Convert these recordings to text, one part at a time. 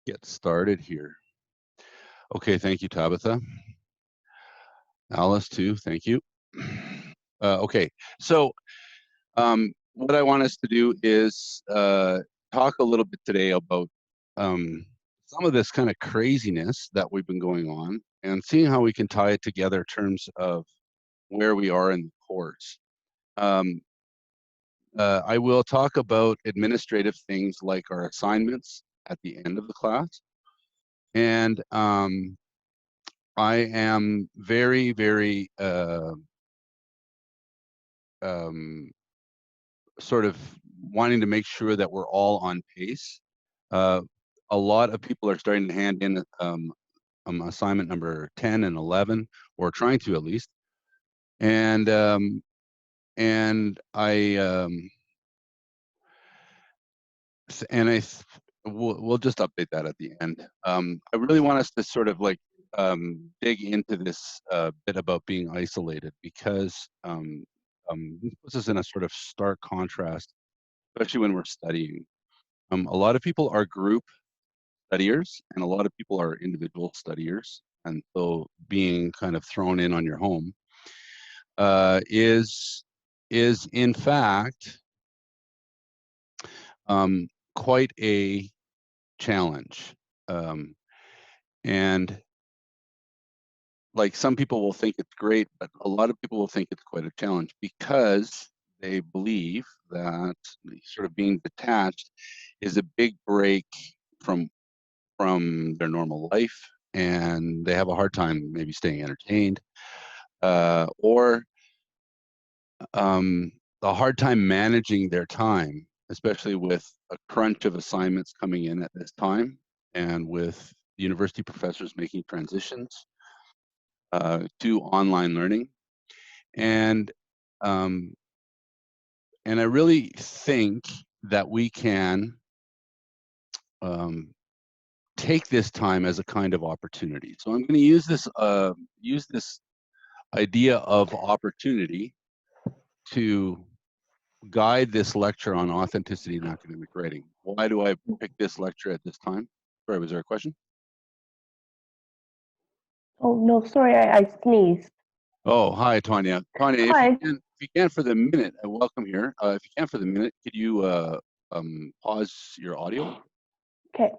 Get started here. Okay, thank you, Tabitha. Alice, too, thank you. Okay, so what I want us to do is talk a little bit today about some of this kind of craziness that we've been going on and seeing how we can tie it together in terms of where we are in the course. Um, I will talk about administrative things like our assignments at the end of the class. And I am very, very sort of wanting to make sure that we're all on pace. Uh, a lot of people are starting to hand in assignment number 10 and 11, or trying to at least. And we'll just update that at the end. I really want us to sort of like dig into this bit about being isolated, because this puts us in a sort of stark contrast, especially when we're studying. A lot of people are group studiers, and a lot of people are individual studiers, and so being kind of thrown in on your home is in fact quite a challenge. And like, some people will think it's great, but a lot of people will think it's quite a challenge, because they believe that sort of being detached is a big break from their normal life, and they have a hard time maybe staying entertained, or a hard time managing their time, especially with a crunch of assignments coming in at this time, and with university professors making transitions to online learning. And um, and I really think that we can take this time as a kind of opportunity. So I'm going to use this idea of opportunity to guide this lecture on authenticity in academic writing. Why do I pick this lecture at this time? Sorry, was there a question? Oh, no, sorry, I sneezed. Oh, hi, Tanya. Tanya, Hi. if you can for the minute, welcome here. If you can for the minute, could you pause your audio Okay.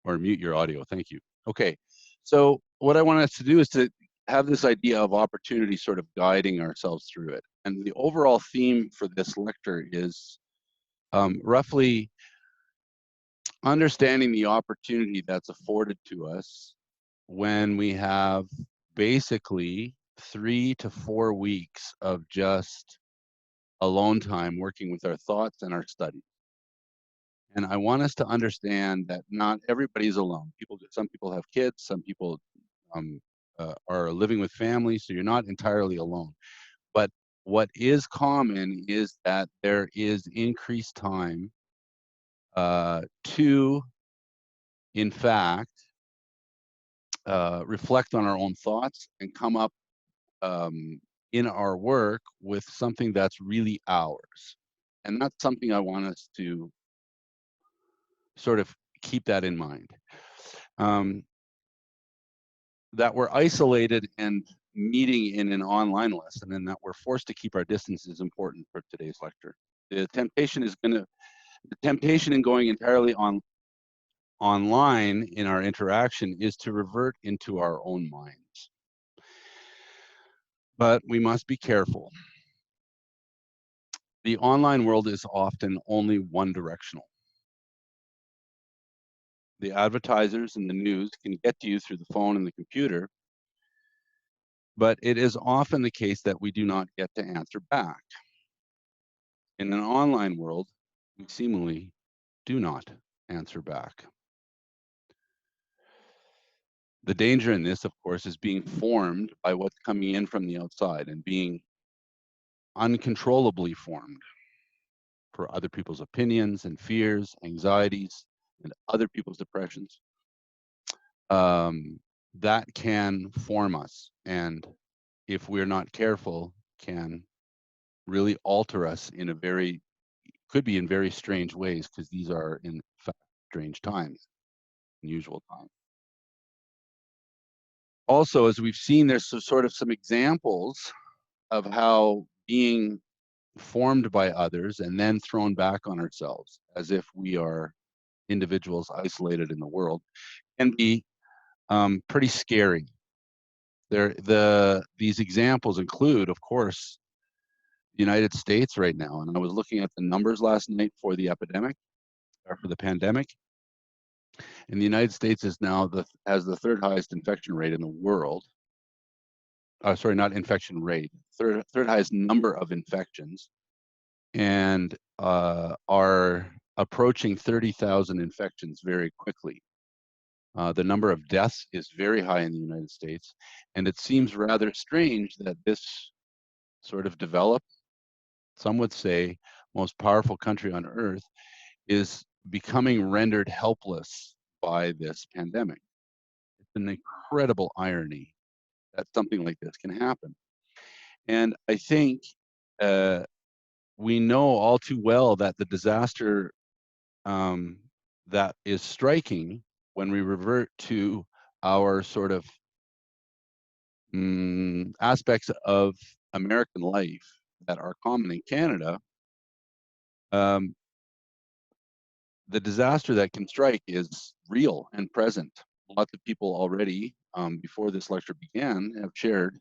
or mute your audio? Thank you. Okay, so what I want us to do is to have this idea of opportunity sort of guiding ourselves through it. And the overall theme for this lecture is roughly understanding the opportunity that's afforded to us when we have basically 3 to 4 weeks of just alone time working with our thoughts and our studies. And I want us to understand that not everybody's alone. Some people have kids, some people are living with families, so you're not entirely alone. But what is common is that there is increased time to, in fact, reflect on our own thoughts and come up in our work with something that's really ours. And that's something I want us to sort of keep that in mind. That we're isolated and meeting in an online lesson, and that we're forced to keep our distance, is important for today's lecture. The temptation in going entirely online in our interaction is to revert into our own minds. But we must be careful. The online world is often only one directional. The advertisers and the news can get to you through the phone and the computer, but it is often the case that we do not get to answer back. In an online world, we seemingly do not answer back. The danger in this, of course, is being formed by what's coming in from the outside and being uncontrollably formed for other people's opinions and fears, anxieties, and other people's depressions. That can form us, and if we're not careful, can really alter us in could be in very strange ways, because these are in fact strange times. unusual time. Also, as we've seen, there's sort of some examples of how being formed by others and then thrown back on ourselves as if we are individuals isolated in the world can be pretty scary. These examples include, of course, the United States right now. And I was looking at the numbers last night for the epidemic, or for the pandemic. And the United States is now has the third highest infection rate in the world. Sorry, not infection rate, third highest number of infections, and are approaching 30,000 infections very quickly. The number of deaths is very high in the United States, and it seems rather strange that this sort of developed, some would say, most powerful country on earth is becoming rendered helpless by this pandemic. It's an incredible irony that something like this can happen. And I think we know all too well that the disaster that is striking when we revert to our sort of aspects of American life that are common in Canada, the disaster that can strike is real and present. Lots of people already, before this lecture began, have shared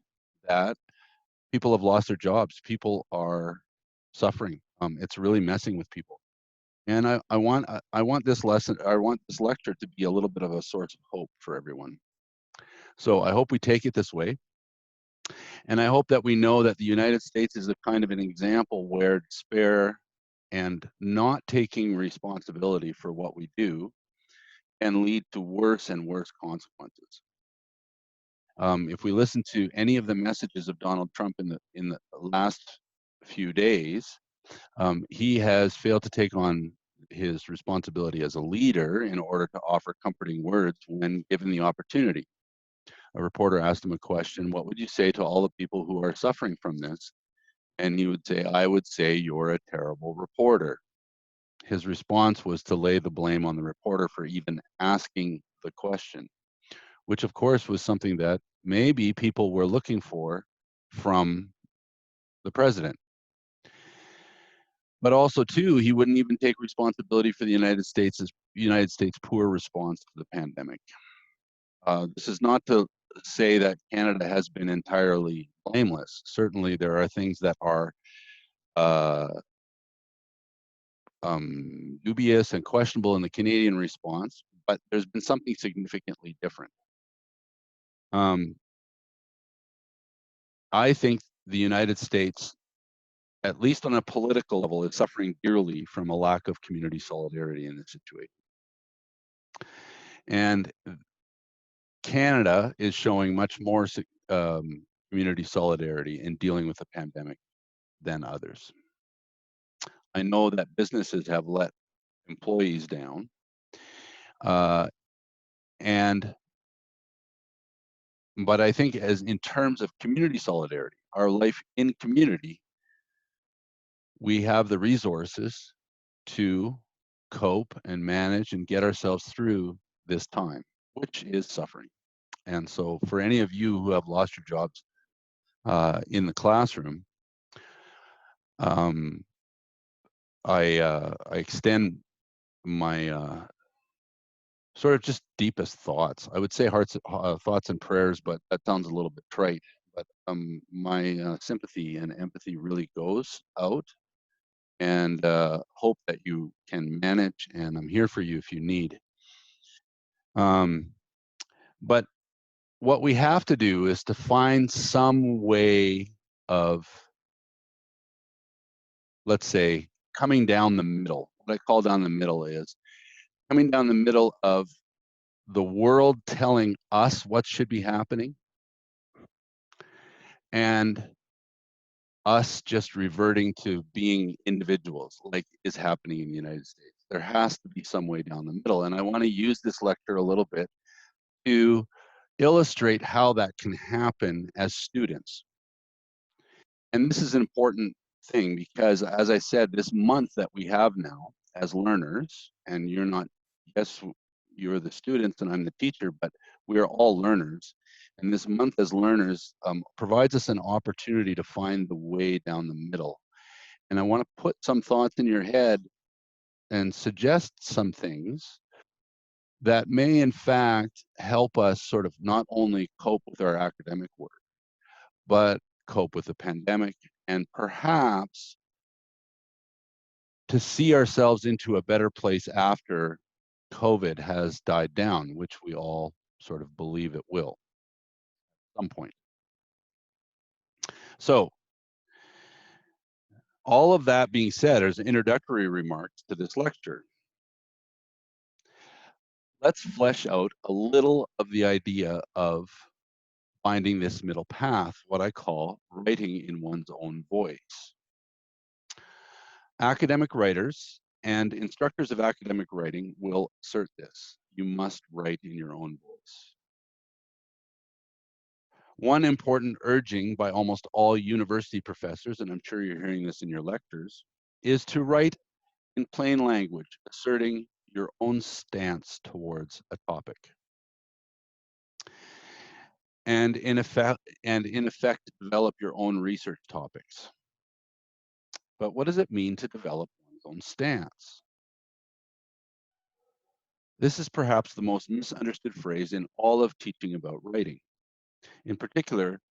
that people have lost their jobs. People are suffering. It's really messing with people. And I want this lecture to be a little bit of a source of hope for everyone. So I hope we take it this way. And I hope that we know that the United States is a kind of an example where despair and not taking responsibility for what we do can lead to worse and worse consequences. If we listen to any of the messages of Donald Trump in the last few days, he has failed to take on his responsibility as a leader in order to offer comforting words when given the opportunity. A reporter asked him a question, what would you say to all the people who are suffering from this? And he would say, I would say you're a terrible reporter. His response was to lay the blame on the reporter for even asking the question, which of course was something that maybe people were looking for from the president. But also too, he wouldn't even take responsibility for the United States' poor response to the pandemic. This is not to say that Canada has been entirely blameless. Certainly there are things that are dubious and questionable in the Canadian response, but there's been something significantly different. I think the United States, at least on a political level, is suffering dearly from a lack of community solidarity in this situation. And Canada is showing much more community solidarity in dealing with the pandemic than others. I know that businesses have let employees down, but I think as in terms of community solidarity, our life in community, we have the resources to cope and manage and get ourselves through this time, which is suffering. And so for any of you who have lost your jobs in the classroom, I extend my sort of just deepest thoughts. I would say thoughts and prayers, but that sounds a little bit trite. But my sympathy and empathy really goes out, and hope that you can manage, and I'm here for you if you need. But what we have to do is to find some way of, let's say, coming down the middle. What I call down the middle is coming down the middle of the world telling us what should be happening and us just reverting to being individuals, like is happening in the United States. There has to be some way down the middle. And I want to use this lecture a little bit to illustrate how that can happen as students. And this is an important thing because, as I said, this month that we have now as learners, and you're not, yes, you're the students and I'm the teacher, but we are all learners. And this month as learners provides us an opportunity to find the way down the middle. And I want to put some thoughts in your head and suggest some things that may in fact help us sort of not only cope with our academic work, but cope with the pandemic and perhaps to see ourselves into a better place after COVID has died down, which we all sort of believe it will at some point. So all of that being said, as introductory remarks to this lecture, let's flesh out a little of the idea of finding this middle path, what I call writing in one's own voice. Academic writers and instructors of academic writing will assert this. You must write in your own voice. One important urging by almost all university professors, and I'm sure you're hearing this in your lectures, is to write in plain language, asserting your own stance towards a topic. And in effect, develop your own research topics. But what does it mean to develop one's own stance? This is perhaps the most misunderstood phrase in all of teaching about writing. In particular,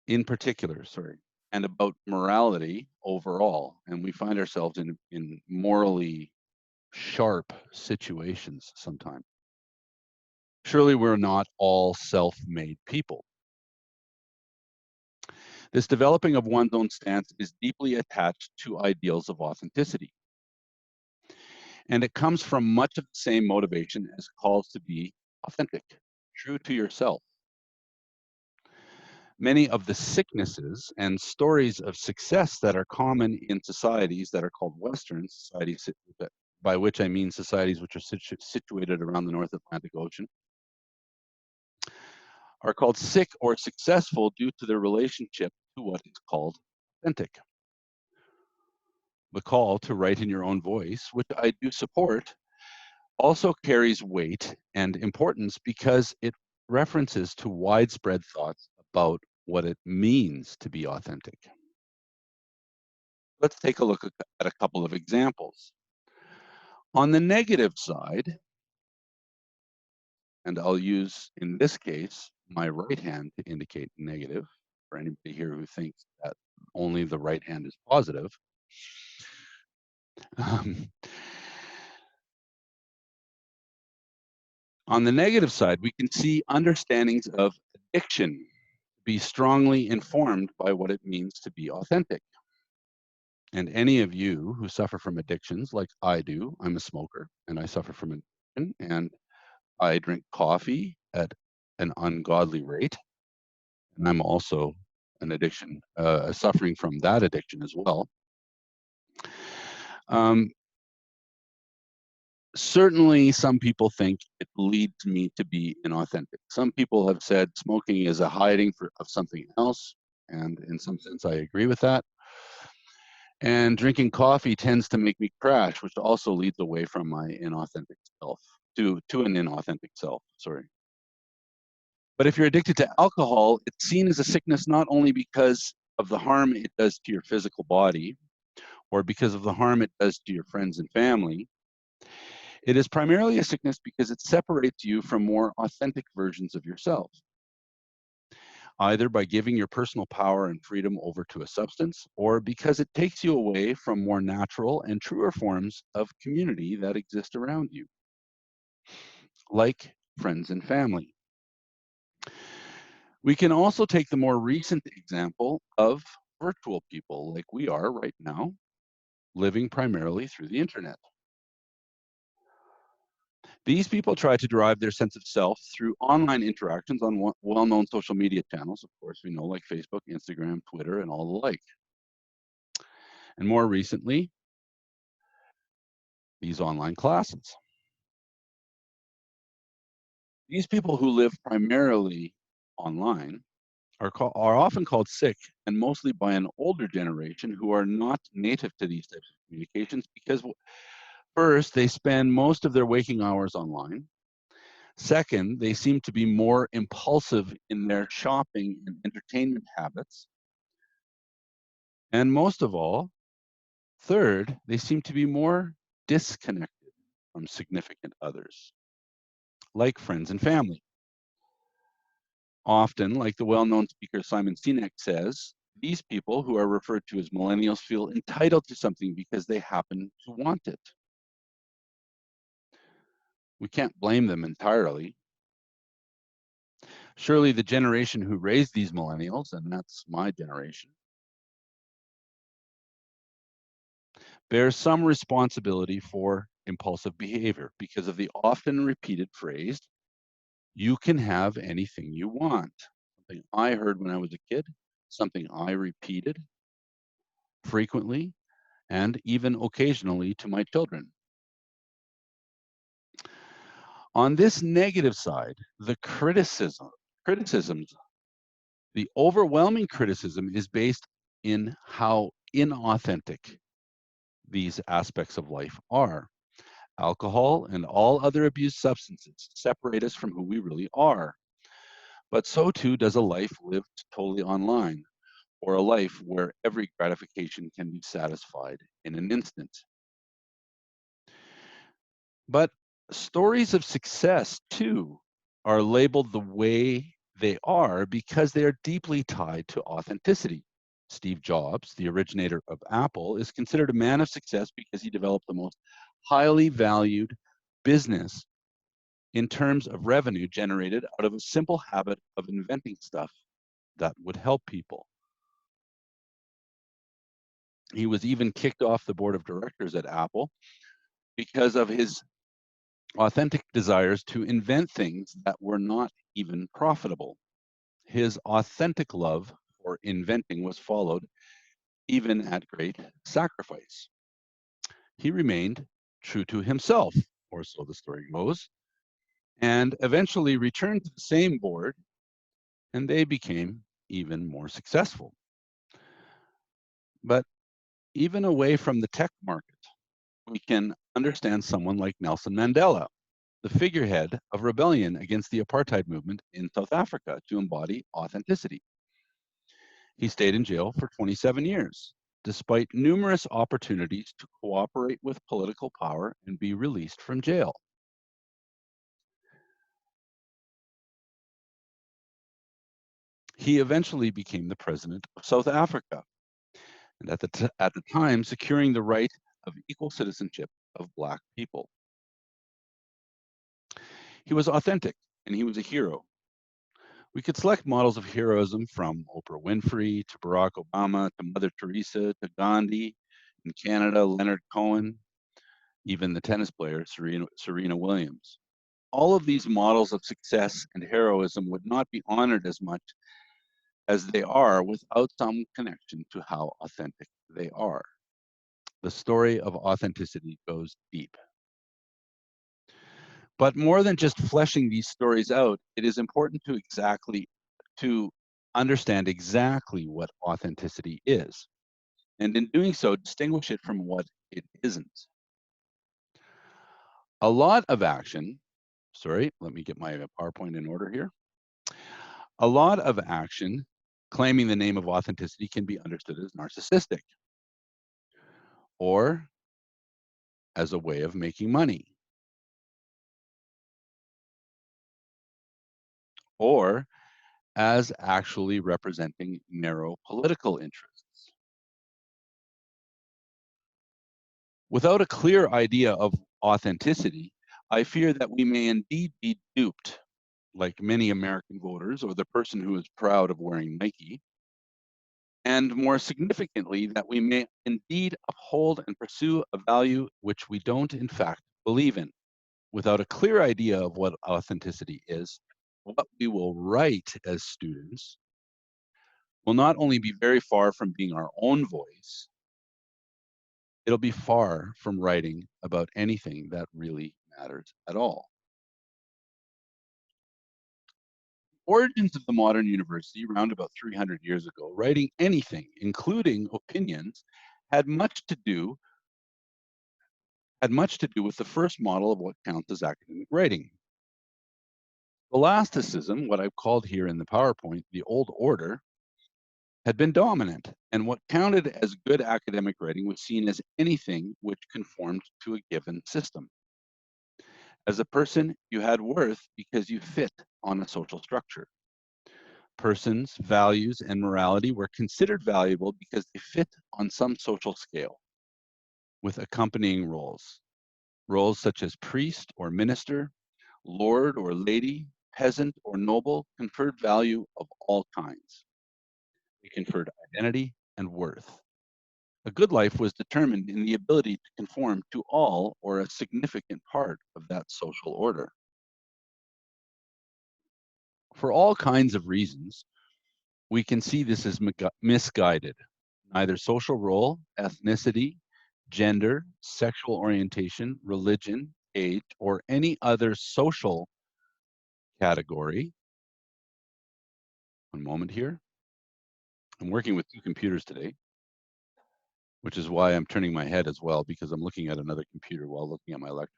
and about morality overall. And we find ourselves in morally sharp situations sometimes. Surely we're not all self-made people. This developing of one's own stance is deeply attached to ideals of authenticity. And it comes from much of the same motivation as calls to be authentic, true to yourself. Many of the sicknesses and stories of success that are common in societies that are called Western societies, by which I mean societies which are situated around the North Atlantic Ocean, are called sick or successful due to their relationship to what is called authentic. The call to write in your own voice, which I do support, also carries weight and importance because it references to widespread thoughts about what it means to be authentic. Let's take a look at a couple of examples. On the negative side, and I'll use, in this case, my right hand to indicate negative, for anybody here who thinks that only the right hand is positive. On the negative side, we can see understandings of addiction be strongly informed by what it means to be authentic. And any of you who suffer from addictions, like I do, I'm a smoker and I suffer from addiction, and I drink coffee at an ungodly rate. And I'm also an addiction, suffering from that addiction as well. Certainly, some people think it leads me to be inauthentic. Some people have said smoking is a hiding of something else, and in some sense, I agree with that. And drinking coffee tends to make me crash, which also leads away from my inauthentic self, to an inauthentic self, sorry. But if you're addicted to alcohol, it's seen as a sickness not only because of the harm it does to your physical body, or because of the harm it does to your friends and family. It is primarily a sickness because it separates you from more authentic versions of yourself, either by giving your personal power and freedom over to a substance, or because it takes you away from more natural and truer forms of community that exist around you, like friends and family. We can also take the more recent example of virtual people like we are right now, living primarily through the internet. These people try to derive their sense of self through online interactions on well-known social media channels, of course, we know, like Facebook, Instagram, Twitter, and all the like. And more recently, these online classes. These people who live primarily online are often called sick, and mostly by an older generation who are not native to these types of communications, because First, they spend most of their waking hours online. Second, they seem to be more impulsive in their shopping and entertainment habits. And most of all, third, they seem to be more disconnected from significant others, like friends and family. Often, like the well-known speaker Simon Sinek says, these people who are referred to as millennials feel entitled to something because they happen to want it. We can't blame them entirely. Surely the generation who raised these millennials, and that's my generation, bears some responsibility for impulsive behavior because of the often repeated phrase, you can have anything you want. Something I heard when I was a kid, something I repeated frequently and even occasionally to my children. On this negative side, the criticisms, the overwhelming criticism is based in how inauthentic these aspects of life are. Alcohol and all other abused substances separate us from who we really are. But so too does a life lived totally online, or a life where every gratification can be satisfied in an instant. But stories of success, too, are labeled the way they are because they are deeply tied to authenticity. Steve Jobs, the originator of Apple, is considered a man of success because he developed the most highly valued business in terms of revenue generated out of a simple habit of inventing stuff that would help people. He was even kicked off the board of directors at Apple because of his authentic desires to invent things that were not even profitable. His authentic love for inventing was followed even at great sacrifice. He remained true to himself, or so the story goes, and eventually returned to the same board, and they became even more successful. But even away from the tech market, we can understand someone like Nelson Mandela, the figurehead of rebellion against the apartheid movement in South Africa to embody authenticity. He stayed in jail for 27 years, despite numerous opportunities to cooperate with political power and be released from jail. He eventually became the president of South Africa, and at the time securing the right of equal citizenship of Black people. He was authentic, and he was a hero. We could select models of heroism from Oprah Winfrey to Barack Obama to Mother Teresa to Gandhi, in Canada, Leonard Cohen, even the tennis player Serena Williams. All of these models of success and heroism would not be honored as much as they are without some connection to how authentic they are. The story of authenticity goes deep. But more than just fleshing these stories out, it is important to understand exactly what authenticity is, and in doing so, distinguish it from what it isn't. A lot of action, sorry, let me get my PowerPoint in order here. A lot of action claiming the name of authenticity can be understood as narcissistic or as a way of making money or as actually representing narrow political interests. Without a clear idea of authenticity, I fear that we may indeed be duped, like many American voters or the person who is proud of wearing Nike, and more significantly, that we may indeed uphold and pursue a value which we don't in fact believe in. Without a clear idea of what authenticity is, what we will write as students will not only be very far from being our own voice, it'll be far from writing about anything that really matters at all. Origins of the modern university, around about 300 years ago, writing anything, including opinions, had much to do had much to do with the first model of what counts as academic writing. Scholasticism, what I've called here in the PowerPoint the old order, had been dominant, and what counted as good academic writing was seen as anything which conformed to a given system. As a person, you had worth because you fit on a social structure. Persons, values, and morality were considered valuable because they fit on some social scale, with accompanying roles. Roles such as priest or minister, lord or lady, peasant or noble conferred value of all kinds. They conferred identity and worth. A good life was determined in the ability to conform to all or a significant part of that social order. For all kinds of reasons, we can see this as misguided. Neither social role, ethnicity, gender, sexual orientation, religion, age, or any other social category. One moment here. I'm working with two computers today, which is why I'm turning my head as well, because I'm looking at another computer while looking at my lecture.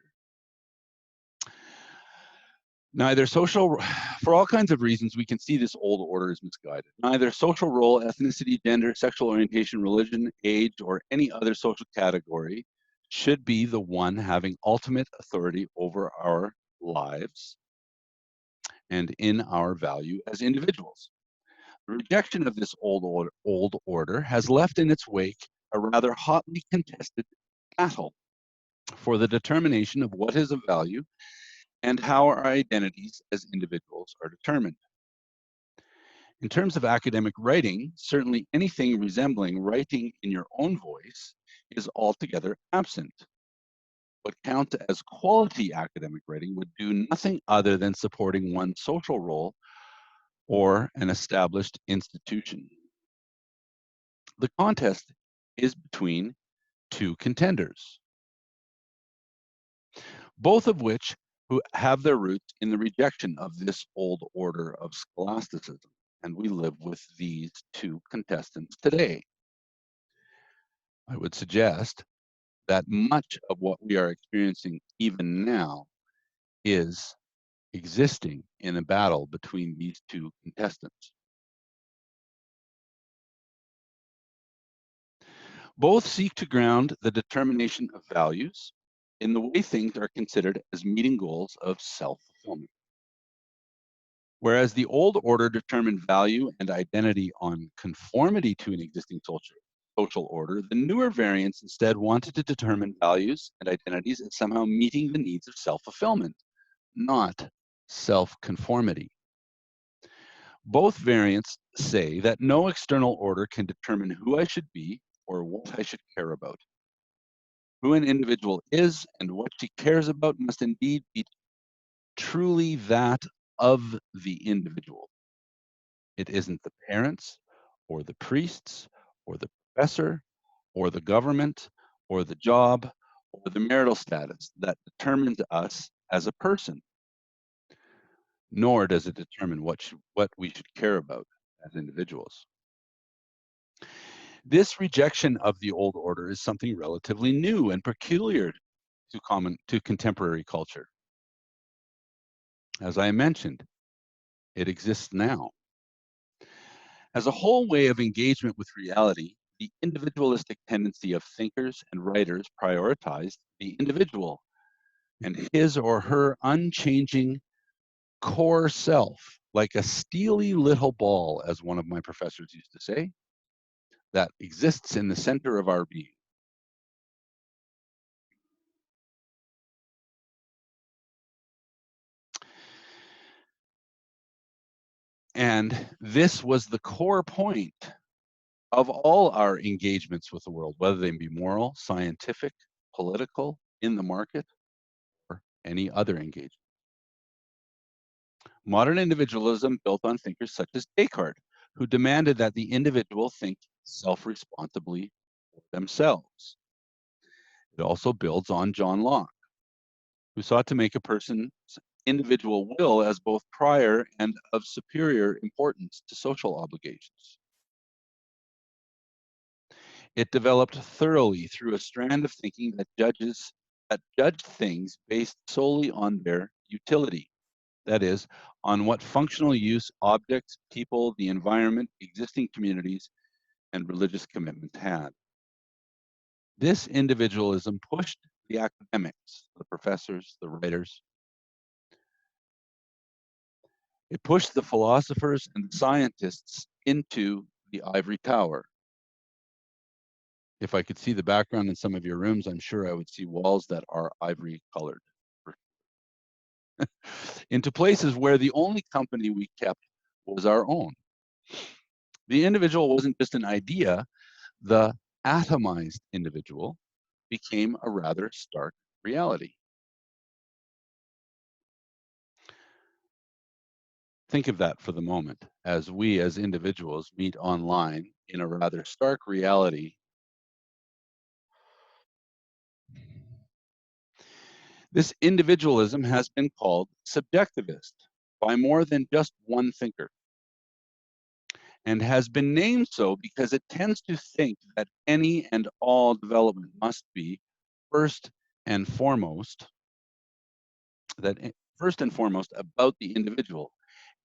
Neither social, for all kinds of reasons, we can see this old order is misguided. Neither social role, ethnicity, gender, sexual orientation, religion, age, or any other social category should be the one having ultimate authority over our lives and in our value as individuals. The rejection of this old order has left in its wake a rather hotly contested battle for the determination of what is of value and how our identities as individuals are determined. In terms of academic writing, certainly anything resembling writing in your own voice is altogether absent. What counts as quality academic writing would do nothing other than supporting one's social role or an established institution. The contest is between two contenders, both of which who have their roots in the rejection of this old order of scholasticism. And we live with these two contestants today. I would suggest that much of what we are experiencing even now is existing in a battle between these two contestants. Both seek to ground the determination of values in the way things are considered as meeting goals of self-fulfillment. Whereas the old order determined value and identity on conformity to an existing social order, the newer variants instead wanted to determine values and identities as somehow meeting the needs of self-fulfillment, not self-conformity. Both variants say that no external order can determine who I should be or what I should care about. Who an individual is and what she cares about must indeed be truly that of the individual. It isn't the parents or the priests or the professor or the government or the job or the marital status that determines us as a person, nor does it determine what we should care about as individuals. This rejection of the old order is something relatively new and peculiar to contemporary culture. As I mentioned, it exists now. As a whole way of engagement with reality, the individualistic tendency of thinkers and writers prioritized the individual and his or her unchanging core self, like a steely little ball, as one of my professors used to say, that exists in the center of our being. And this was the core point of all our engagements with the world, whether they be moral, scientific, political, in the market, or any other engagement. Modern individualism built on thinkers such as Descartes, who demanded that the individual think self-responsibly for themselves. It also builds on John Locke, who sought to make a person's individual will as both prior and of superior importance to social obligations. It developed thoroughly through a strand of thinking that judges that judge things based solely on their utility. That is, on what functional use objects, people, the environment, existing communities, and religious commitments had. This individualism pushed the academics, the professors, the writers. It pushed the philosophers and the scientists into the ivory tower. If I could see the background in some of your rooms, I'm sure I would see walls that are ivory colored. Into places where the only company we kept was our own. The individual wasn't just an idea, the atomized individual became a rather stark reality. Think of that for the moment, as we as individuals meet online in a rather stark reality. This individualism has been called subjectivist by more than just one thinker, and has been named so because it tends to think that any and all development must be first and foremost about the individual.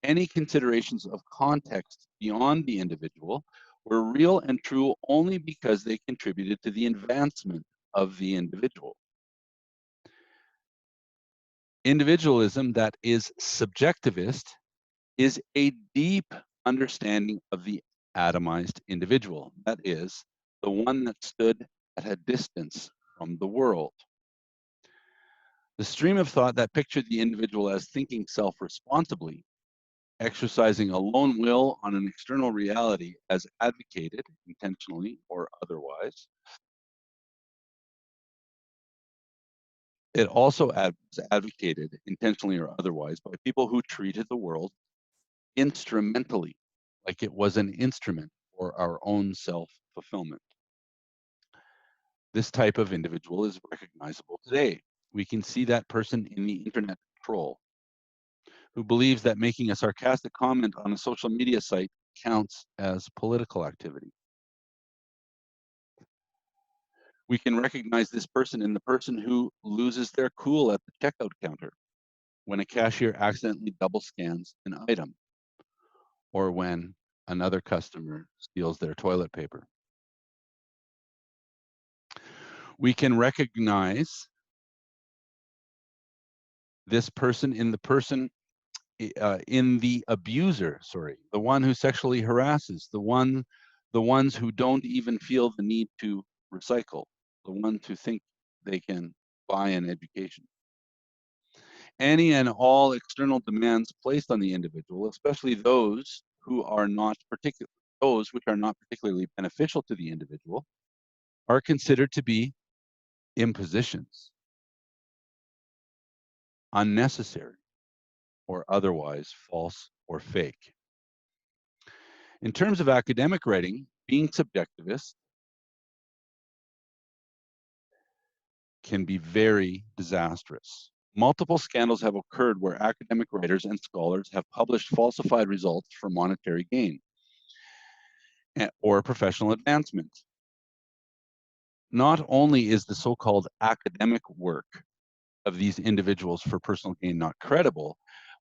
Any considerations of context beyond the individual were real and true only because they contributed to the advancement of the individual. Individualism that is subjectivist is a deep understanding of the atomized individual, that is, the one that stood at a distance from the world. The stream of thought that pictured the individual as thinking self-responsibly, exercising a lone will on an external reality as advocated, intentionally or otherwise. It also was advocated, intentionally or otherwise, by people who treated the world instrumentally, like it was an instrument for our own self-fulfillment. This type of individual is recognizable today. We can see that person in the internet troll who believes that making a sarcastic comment on a social media site counts as political activity. We can recognize this person in the person who loses their cool at the checkout counter when a cashier accidentally double scans an item, or when another customer steals their toilet paper. We can recognize this person in the abuser, the one who sexually harasses, the ones who don't even feel the need to recycle, the ones who think they can buy an education. Any and all external demands placed on the individual, especially those which are not particularly beneficial to the individual, are considered to be impositions, unnecessary, or otherwise false or fake. In terms of academic writing, being subjectivist can be very disastrous. Multiple scandals have occurred where academic writers and scholars have published falsified results for monetary gain or professional advancement. Not only is the so-called academic work of these individuals for personal gain not credible,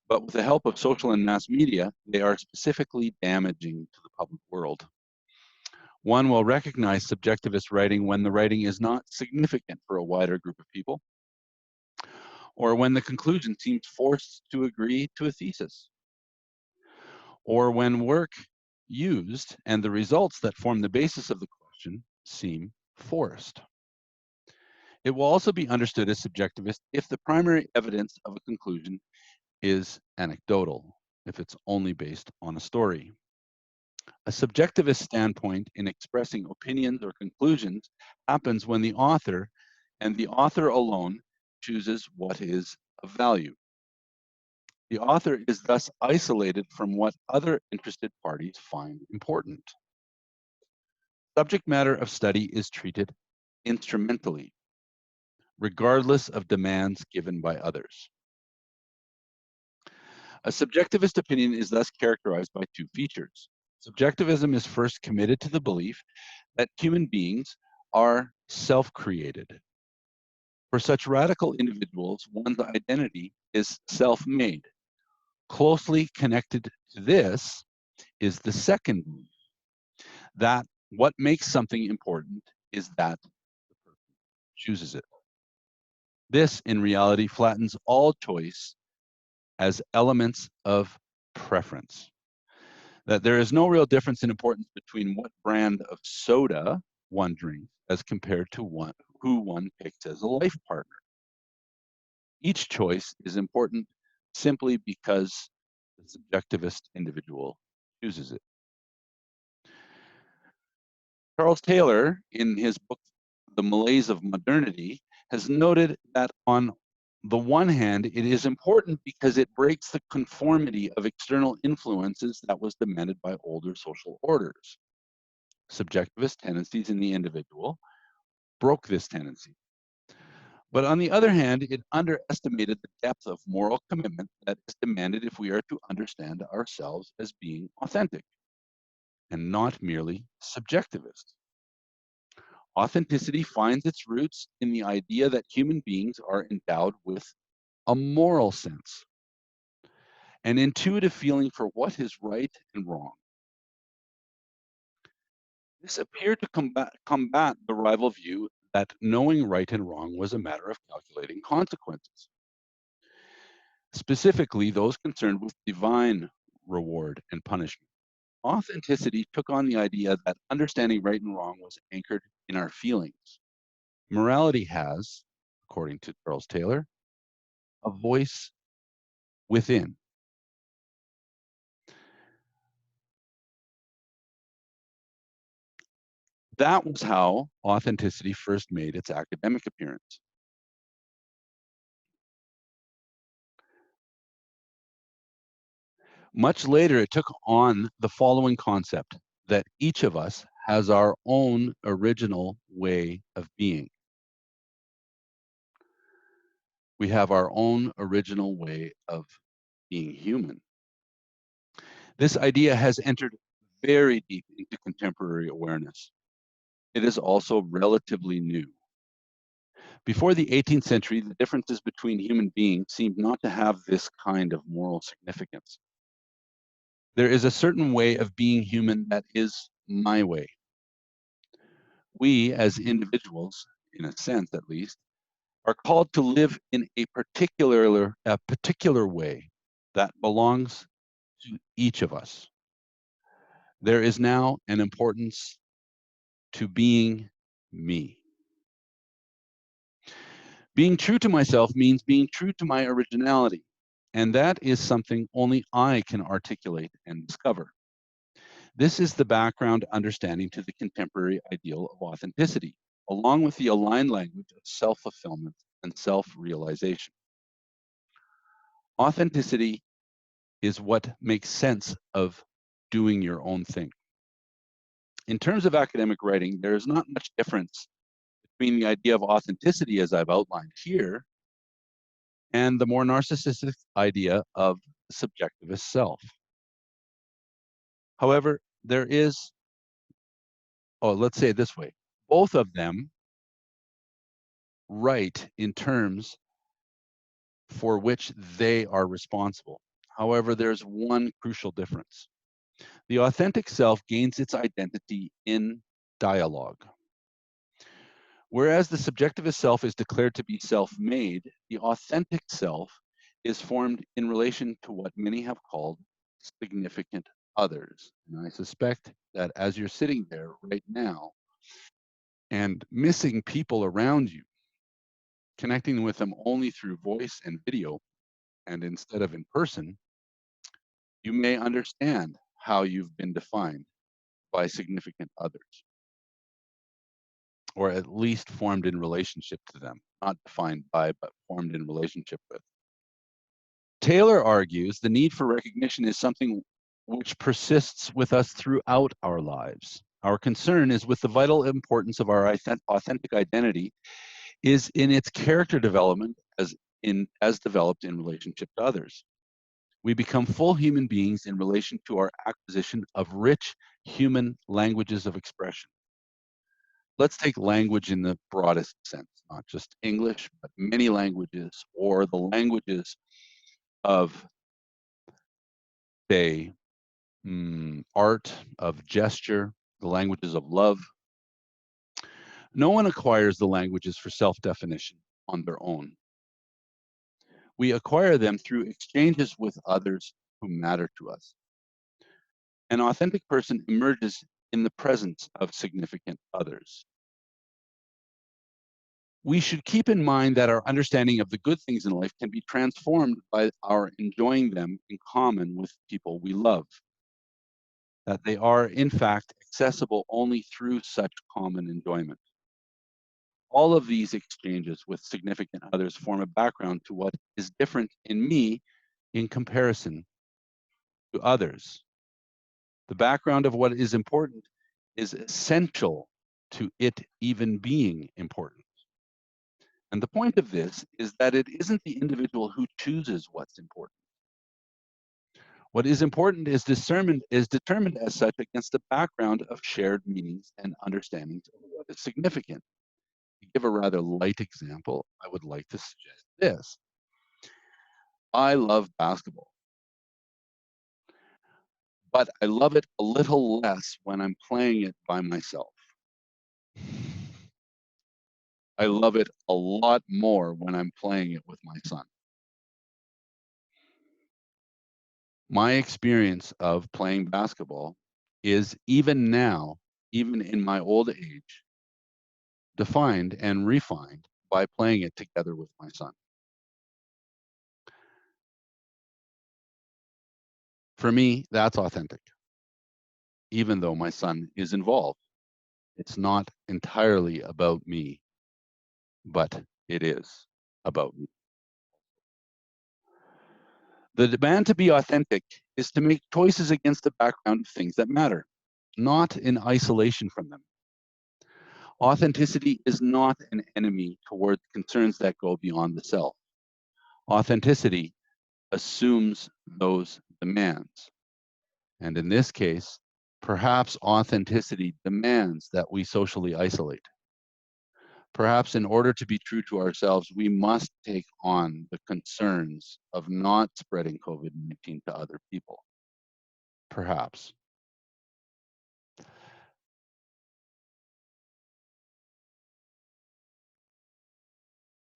but with the help of social and mass media, they are specifically damaging to the public world. One will recognize subjectivist writing when the writing is not significant for a wider group of people, or when the conclusion seems forced to agree to a thesis, or when work used and the results that form the basis of the question seem forced. It will also be understood as subjectivist if the primary evidence of a conclusion is anecdotal, if it's only based on a story. A subjectivist standpoint in expressing opinions or conclusions happens when the author, and the author alone, chooses what is of value. The author is thus isolated from what other interested parties find important. Subject matter of study is treated instrumentally, regardless of demands given by others. A subjectivist opinion is thus characterized by two features. Subjectivism is first committed to the belief that human beings are self-created. For such radical individuals, one's identity is self-made. Closely connected to this is the second belief, that what makes something important is that the person chooses it. This, in reality, flattens all choice as elements of preference. That there is no real difference in importance between what brand of soda one drinks as compared to who one picks as a life partner. Each choice is important simply because the subjectivist individual chooses it. Charles Taylor, in his book, The Malaise of Modernity, has noted that on the one hand, it is important because it breaks the conformity of external influences that was demanded by older social orders. Subjectivist tendencies in the individual broke this tendency. But on the other hand, it underestimated the depth of moral commitment that is demanded if we are to understand ourselves as being authentic and not merely subjectivist. Authenticity finds its roots in the idea that human beings are endowed with a moral sense, an intuitive feeling for what is right and wrong. This appeared to combat the rival view that knowing right and wrong was a matter of calculating consequences, specifically those concerned with divine reward and punishment. Authenticity took on the idea that understanding right and wrong was anchored in our feelings. Morality has, according to Charles Taylor, a voice within. That was how authenticity first made its academic appearance. Much later, it took on the following concept, that each of us has our own original way of being. We have our own original way of being human. This idea has entered very deep into contemporary awareness. It is also relatively new. Before the 18th century, the differences between human beings seemed not to have this kind of moral significance. There is a certain way of being human that is my way. We, as individuals, in a sense at least, are called to live in a particular way that belongs to each of us. There is now an importance to being me. Being true to myself means being true to my originality, and that is something only I can articulate and discover. This is the background understanding to the contemporary ideal of authenticity, along with the aligned language of self-fulfillment and self-realization. Authenticity is what makes sense of doing your own thing. In terms of academic writing, there is not much difference between the idea of authenticity, as I've outlined here, and the more narcissistic idea of the subjectivist self. However, there is, let's say it this way, both of them write in terms for which they are responsible. However, there's one crucial difference. The authentic self gains its identity in dialogue. Whereas the subjectivist self is declared to be self-made, the authentic self is formed in relation to what many have called significant others. And I suspect that as you're sitting there right now and missing people around you, connecting with them only through voice and video and instead of in person, you may understand how you've been defined by significant others, or at least formed in relationship to them, not defined by, but formed in relationship with. Taylor argues the need for recognition is something which persists with us throughout our lives. Our concern is with the vital importance of our authentic identity is in its character development as developed in relationship to others. We become full human beings in relation to our acquisition of rich human languages of expression. let's take language in the broadest sense, not just English, but many languages, or the languages of, say, art, of gesture, the languages of love. No one acquires the languages for self-definition on their own. We acquire them through exchanges with others who matter to us. An authentic person emerges in the presence of significant others. We should keep in mind that our understanding of the good things in life can be transformed by our enjoying them in common with people we love. That they are, in fact, accessible only through such common enjoyment. All of these exchanges with significant others form a background to what is different in me in comparison to others. The background of what is important is essential to it even being important. And the point of this is that it isn't the individual who chooses what's important. What is important is determined as such against a background of shared meanings and understandings of what is significant. To give a rather light example, I would like to suggest this. I love basketball, but I love it a little less when I'm playing it by myself. I love it a lot more when I'm playing it with my son. My experience of playing basketball is, even now, even in my old age, defined and refined by playing it together with my son. For me, that's authentic, even though my son is involved. It's not entirely about me, but it is about me. The demand to be authentic is to make choices against the background of things that matter, not in isolation from them. Authenticity is not an enemy towards concerns that go beyond the self. Authenticity assumes those demands. And in this case, perhaps authenticity demands that we socially isolate. Perhaps in order to be true to ourselves, we must take on the concerns of not spreading COVID-19 to other people. Perhaps.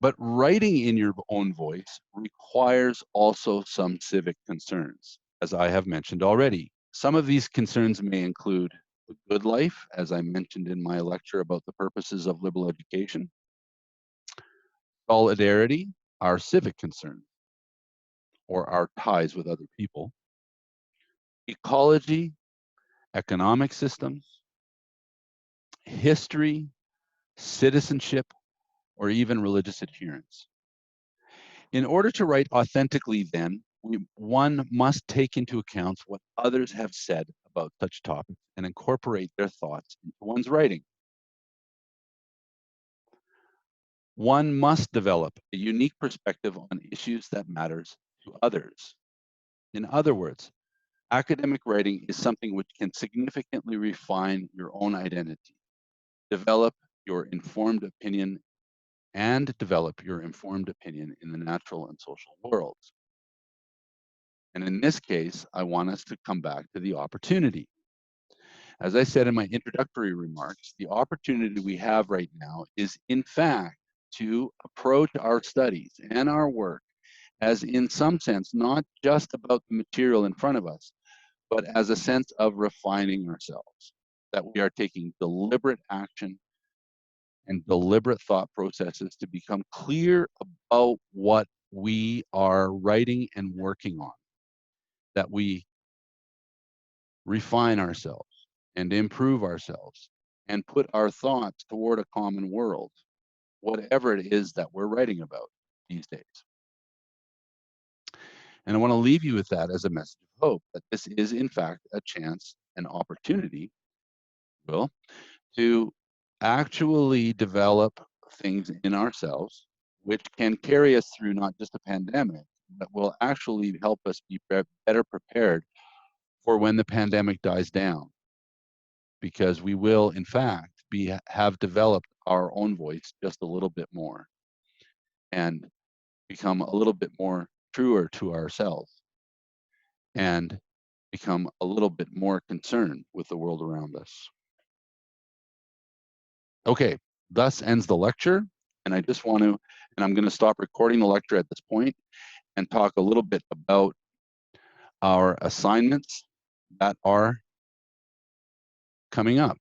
But writing in your own voice requires also some civic concerns, as I have mentioned already. Some of these concerns may include the good life, as I mentioned in my lecture about the purposes of liberal education, solidarity, our civic concerns, or our ties with other people, ecology, economic systems, history, citizenship, or even religious adherence. In order to write authentically, then, one must take into account what others have said about such topics and incorporate their thoughts into one's writing. One must develop a unique perspective on issues that matters to others. In other words, academic writing is something which can significantly refine your own identity, develop your informed opinion, and develop your informed opinion in the natural and social worlds. And in this case, I want us to come back to the opportunity. As I said in my introductory remarks, the opportunity we have right now is, in fact, to approach our studies and our work as, in some sense, not just about the material in front of us, but as a sense of refining ourselves, that we are taking deliberate action and deliberate thought processes to become clear about what we are writing and working on, that we refine ourselves and improve ourselves and put our thoughts toward a common world, whatever it is that we're writing about these days. And I want to leave you with that as a message of hope, that this is, in fact, a chance, an opportunity, well, to actually develop things in ourselves which can carry us through not just a pandemic, but will actually help us be better prepared for when the pandemic dies down. Because we will, in fact, have developed our own voice just a little bit more and become a little bit more truer to ourselves and become a little bit more concerned with the world around us. Okay, thus ends the lecture, and I just want to, and I'm going to stop recording the lecture at this point and talk a little bit about our assignments that are coming up.